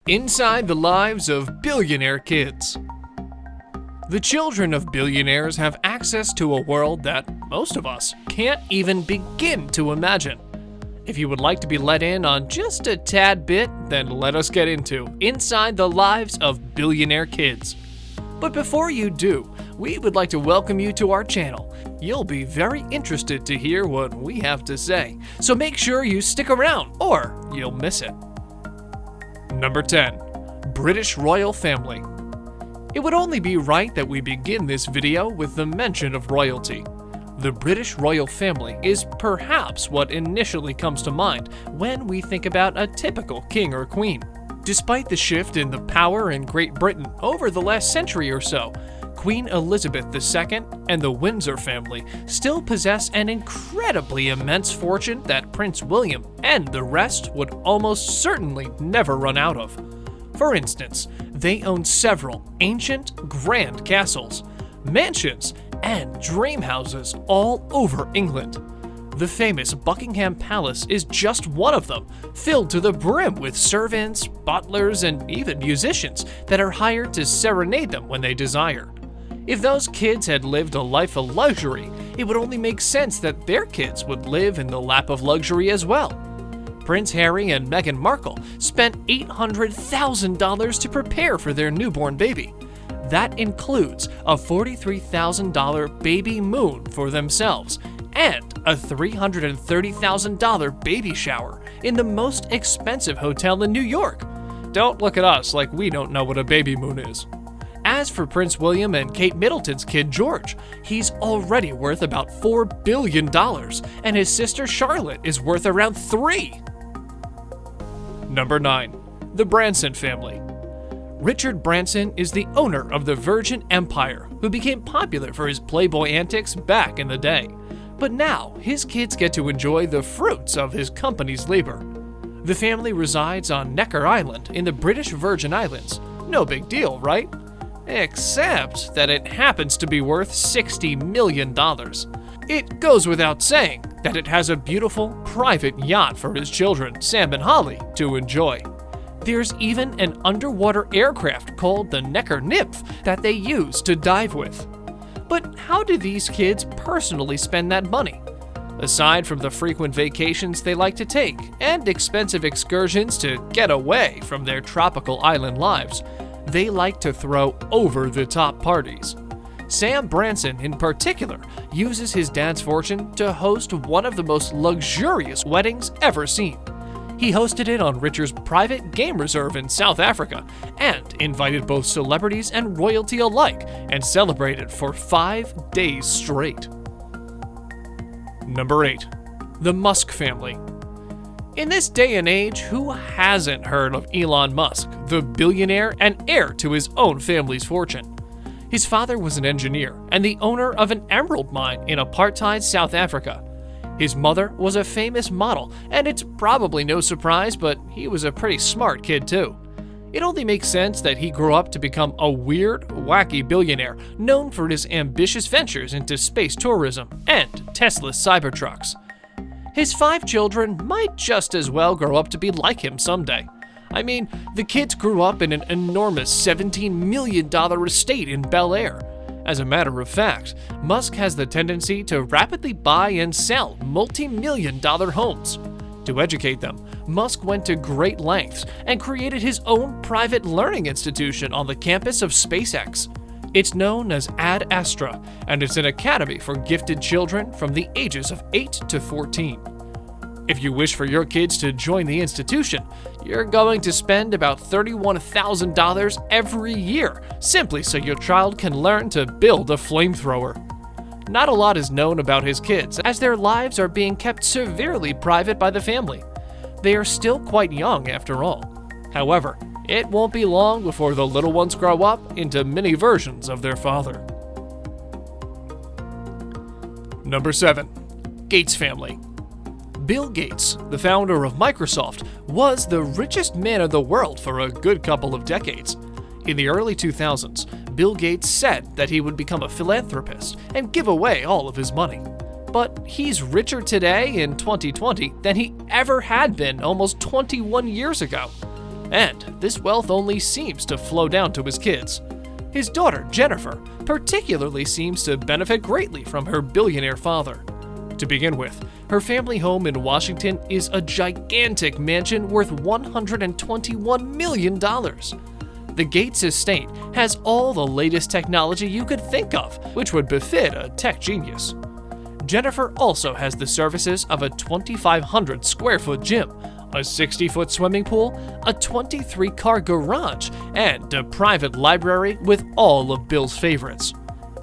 Inside the lives of billionaire kids. The children of billionaires have access to a world that most of us can't even begin to imagine. If you would like to be let in on just a tad bit, then let us get into Inside the Lives of Billionaire Kids. But before you do, we would like to welcome you to our channel. You'll be very interested to hear what we have to say, so make sure you stick around or you'll miss it. Number 10. British Royal Family. It would only be right that we begin this video with the mention of royalty. The British royal family is perhaps what initially comes to mind when we think about a typical king or queen. Despite the shift in the power in Great Britain over the last century or so, Queen Elizabeth II and the Windsor family still possess an incredibly immense fortune that Prince William and the rest would almost certainly never run out of. For instance, they own several ancient grand castles, mansions, and dream houses all over England. The famous Buckingham Palace is just one of them, filled to the brim with servants, butlers, and even musicians that are hired to serenade them when they desire. If those kids had lived a life of luxury, it would only make sense that their kids would live in the lap of luxury as well. Prince Harry and Meghan Markle spent $800,000 to prepare for their newborn baby. That includes a $43,000 baby moon for themselves and a $330,000 baby shower in the most expensive hotel in New York. Don't look at us like we don't know what a baby moon is. As for Prince William and Kate Middleton's kid George, he's already worth about $4 billion, and his sister Charlotte is worth around $3 billion. Number 9. The Branson Family. Richard Branson is the owner of the Virgin Empire, who became popular for his playboy antics back in the day. But now, his kids get to enjoy the fruits of his company's labor. The family resides on Necker Island in the British Virgin Islands. No big deal, right? Except that it happens to be worth $60 million. It goes without saying that it has a beautiful private yacht for his children, Sam and Holly, to enjoy. There's even an underwater aircraft called the Necker Nymph that they use to dive with. But how do these kids personally spend that money? Aside from the frequent vacations they like to take and expensive excursions to get away from their tropical island lives, they like to throw over-the-top parties. Sam Branson, in particular, uses his dad's fortune to host one of the most luxurious weddings ever seen. He hosted it on Richard's private game reserve in South Africa and invited both celebrities and royalty alike and celebrated for 5 days straight. Number 8. The Musk Family. In this day and age, who hasn't heard of Elon Musk, the billionaire and heir to his own family's fortune? His father was an engineer and the owner of an emerald mine in apartheid South Africa. His mother was a famous model, and it's probably no surprise, but he was a pretty smart kid too. It only makes sense that he grew up to become a weird, wacky billionaire known for his ambitious ventures into space tourism and Tesla Cybertrucks. His 5 children might just as well grow up to be like him someday. I mean, the kids grew up in an enormous $17 million estate in Bel Air. As a matter of fact, Musk has the tendency to rapidly buy and sell multi-million-dollar homes. To educate them, Musk went to great lengths and created his own private learning institution on the campus of SpaceX. It's known as Ad Astra, and it's an academy for gifted children from the ages of 8 to 14. If you wish for your kids to join the institution, you're going to spend about $31,000 every year, simply so your child can learn to build a flamethrower. Not a lot is known about his kids, as their lives are being kept severely private by the family. They are still quite young, after all. However, it won't be long before the little ones grow up into mini versions of their father. Number 7. Gates Family. Bill Gates, the founder of Microsoft, was the richest man in the world for a good couple of decades. In the early 2000s, Bill Gates said that he would become a philanthropist and give away all of his money. But he's richer today in 2020 than he ever had been almost 21 years ago. and this wealth only seems to flow down to his kids. His daughter, Jennifer, particularly seems to benefit greatly from her billionaire father. To begin with, her family home in Washington is a gigantic mansion worth $121 million. The Gates estate has all the latest technology you could think of, which would befit a tech genius. Jennifer also has the services of a 2,500 square foot gym, a 60-foot swimming pool, a 23-car garage, and a private library with all of Bill's favorites.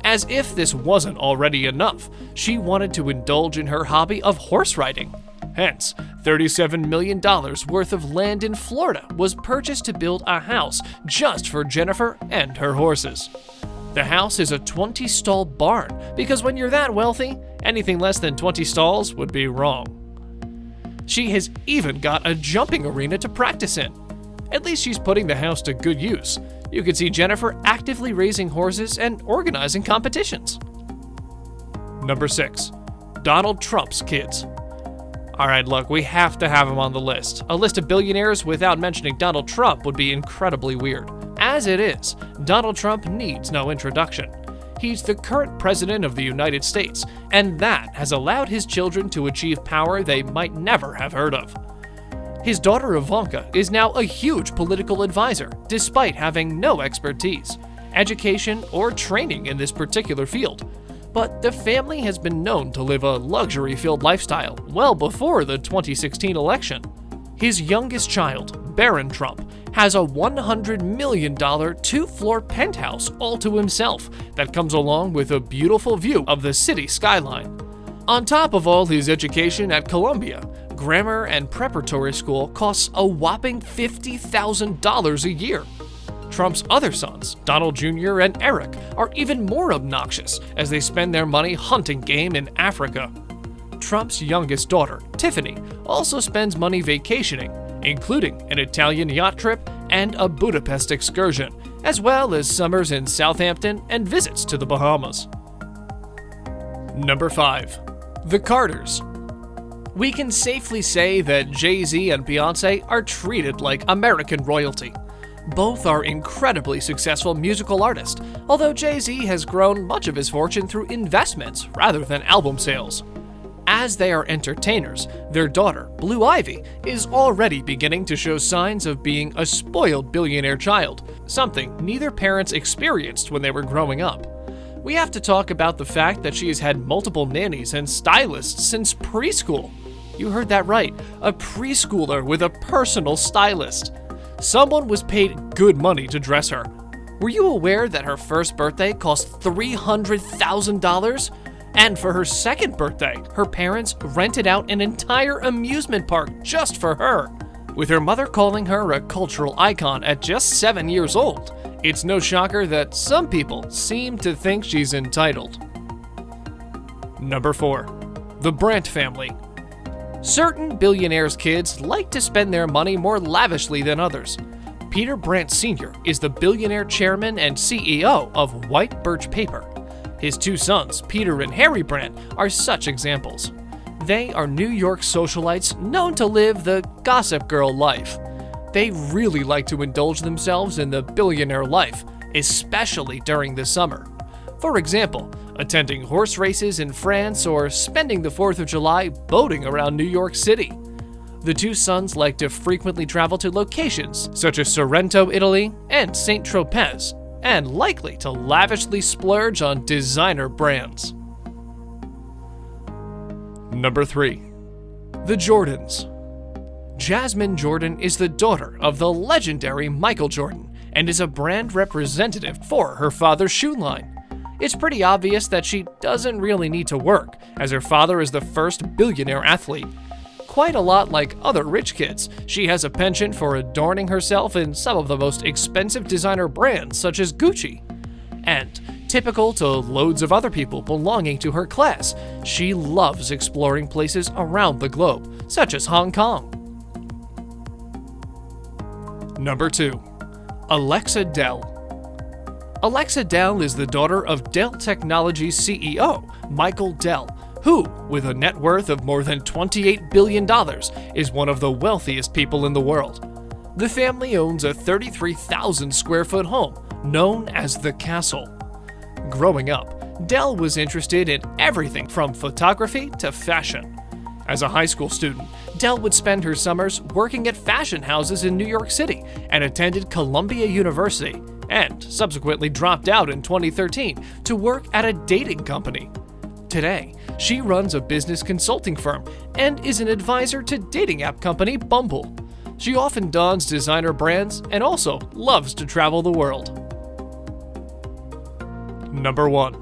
As if this wasn't already enough, she wanted to indulge in her hobby of horse riding. Hence, $37 million worth of land in Florida was purchased to build a house just for Jennifer and her horses. The house is a 20-stall barn because when you're that wealthy, anything less than 20 stalls would be wrong. She has even got a jumping arena to practice in. At least she's putting the house to good use. You can see Jennifer actively raising horses and organizing competitions. Number 6. Donald Trump's kids. Alright, look, we have to have him on the list. A list of billionaires without mentioning Donald Trump would be incredibly weird. As it is, Donald Trump needs no introduction. He's the current president of the United States, and that has allowed his children to achieve power they might never have heard of. His daughter Ivanka is now a huge political advisor, despite having no expertise, education, or training in this particular field. But the family has been known to live a luxury-filled lifestyle well before the 2016 election. His youngest child, Barron Trump, has a $100 million two-floor penthouse all to himself that comes along with a beautiful view of the city skyline. On top of all his education at Columbia, grammar and preparatory school costs a whopping $50,000 a year. Trump's other sons, Donald Jr. and Eric, are even more obnoxious as they spend their money hunting game in Africa. Trump's youngest daughter, Tiffany, also spends money vacationing, including an Italian yacht trip and a Budapest excursion, as well as summers in Southampton and visits to the Bahamas. Number 5. The Carters. We can safely say that Jay-Z and Beyoncé are treated like American royalty. Both are incredibly successful musical artists, although Jay-Z has grown much of his fortune through investments rather than album sales. As they are entertainers, their daughter, Blue Ivy, is already beginning to show signs of being a spoiled billionaire child, something neither parents experienced when they were growing up. We have to talk about the fact that she has had multiple nannies and stylists since preschool. You heard that right, a preschooler with a personal stylist. Someone was paid good money to dress her. Were you aware that her first birthday cost $300,000? And for her second birthday, her parents rented out an entire amusement park just for her. With her mother calling her a cultural icon at just 7 years old, it's no shocker that some people seem to think she's entitled. Number 4. The Brant Family. Certain billionaires' kids like to spend their money more lavishly than others. Peter Brant Sr. is the billionaire chairman and CEO of White Birch Paper. His two sons, Peter and Harry Brant, are such examples. They are New York socialites known to live the gossip girl life. They really like to indulge themselves in the billionaire life, especially during the summer. For example, attending horse races in France or spending the 4th of July boating around New York City. The two sons like to frequently travel to locations such as Sorrento, Italy, and St. Tropez, and likely to lavishly splurge on designer brands. Number 3. The Jordans. Jasmine Jordan is the daughter of the legendary Michael Jordan and is a brand representative for her father's shoe line. It's pretty obvious that she doesn't really need to work, as her father is the first billionaire athlete. Quite a lot like other rich kids, she has a penchant for adorning herself in some of the most expensive designer brands such as Gucci. And, typical to loads of other people belonging to her class, she loves exploring places around the globe, such as Hong Kong. Number 2. Alexa Dell. Alexa Dell is the daughter of Dell Technologies CEO, Michael Dell, who, with a net worth of more than $28 billion, is one of the wealthiest people in the world. The family owns a 33,000 square foot home known as the Castle. Growing up, Dell was interested in everything from photography to fashion. As a high school student, Dell would spend her summers working at fashion houses in New York City and attended Columbia University, and subsequently dropped out in 2013 to work at a dating company. Today, she runs a business consulting firm and is an advisor to dating app company Bumble. She often dons designer brands and also loves to travel the world. Number 1.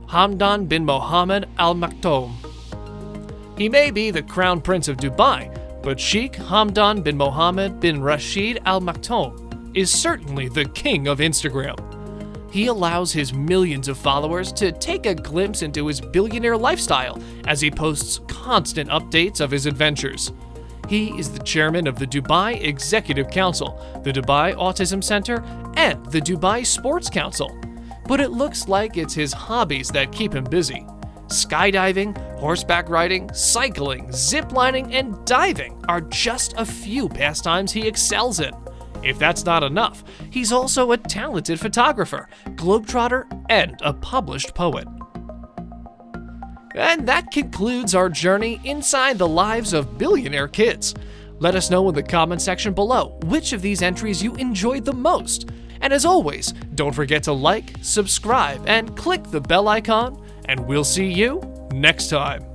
Hamdan bin Mohammed alMaktoum. He may be the crown prince of Dubai, but Sheikh Hamdan bin Mohammed bin Rashid alMaktoum is certainly the king of Instagram. He allows his millions of followers to take a glimpse into his billionaire lifestyle as he posts constant updates of his adventures. He is the chairman of the Dubai Executive Council, the Dubai Autism Center, and the Dubai Sports Council. But it looks like it's his hobbies that keep him busy. Skydiving, horseback riding, cycling, ziplining, and diving are just a few pastimes he excels in. If that's not enough, he's also a talented photographer, globetrotter, and a published poet. And that concludes our journey inside the lives of billionaire kids. Let us know in the comment section below which of these entries you enjoyed the most. And as always, don't forget to like, subscribe, and click the bell icon, and we'll see you next time.